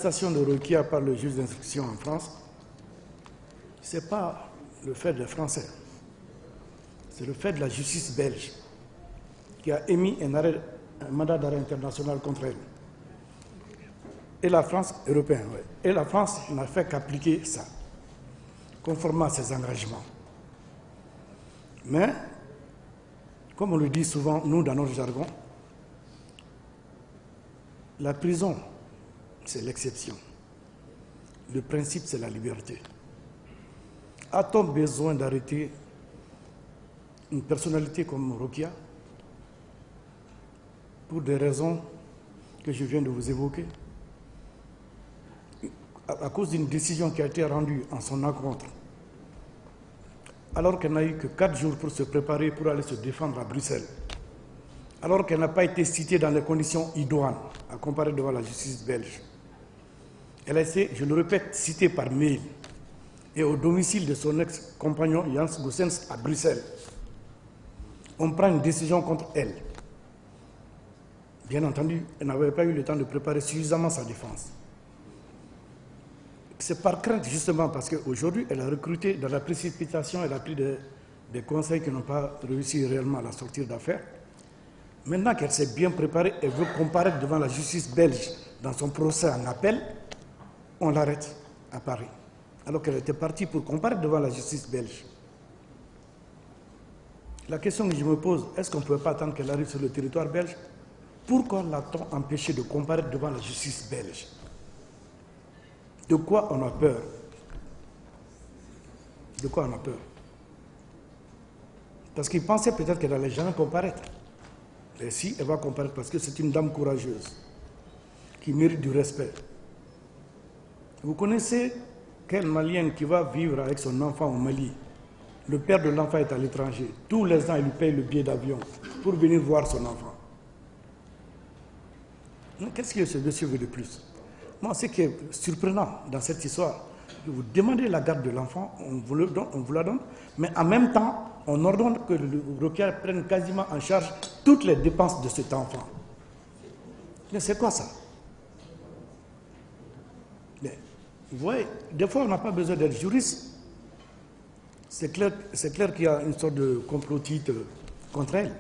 l'arrestation de Rokia par le juge d'instruction en France, ce n'est pas le fait des Français, c'est le fait de la justice belge qui a émis un mandat d'arrêt international contre elle. Et la France, européenne, oui. Et la France n'a fait qu'appliquer ça, conformément à ses engagements. Mais, comme on le dit souvent, nous, dans notre jargon, la prison, c'est l'exception. Le principe, c'est la liberté. A-t-on besoin d'arrêter une personnalité comme Rokia pour des raisons que je viens de vous évoquer, à cause d'une décision qui a été rendue en son encontre, alors qu'elle n'a eu que 4 jours pour se préparer pour aller se défendre à Bruxelles, alors qu'elle n'a pas été citée dans les conditions idoines à comparer devant la justice belge. Elle a été, je le répète, citée par mail et au domicile de son ex-compagnon Jans Goossens à Bruxelles. On prend une décision contre elle. Bien entendu, elle n'avait pas eu le temps de préparer suffisamment sa défense. C'est par crainte, justement, parce qu'aujourd'hui, elle a recruté dans la précipitation, elle a pris des conseils qui n'ont pas réussi réellement à la sortir d'affaire. Maintenant qu'elle s'est bien préparée, elle veut comparaître devant la justice belge dans son procès en appel, on l'arrête à Paris. Alors qu'elle était partie pour comparaître devant la justice belge. La question que je me pose, est-ce qu'on ne peut pas attendre qu'elle arrive sur le territoire belge? Pourquoi l'a-t-on empêché de comparaître devant la justice belge? De quoi on a peur? De quoi on a peur? Parce qu'il pensait peut-être qu'elle n'allait jamais comparaître. Et si, elle va comparaître parce que c'est une dame courageuse qui mérite du respect. Vous connaissez quelle Malienne qui va vivre avec son enfant au Mali? Le père de l'enfant est à l'étranger. Tous les ans, il lui paye le billet d'avion pour venir voir son enfant. Qu'est-ce que ce monsieur veut de plus? Moi, ce qui est surprenant dans cette histoire, vous demandez la garde de l'enfant, on vous la donne, mais en même temps, on ordonne que le Rokia prenne quasiment en charge toutes les dépenses de cet enfant. Mais c'est quoi ça? Mais, vous voyez, des fois, on n'a pas besoin d'être juriste. C'est clair qu'il y a une sorte de complotite contre elle.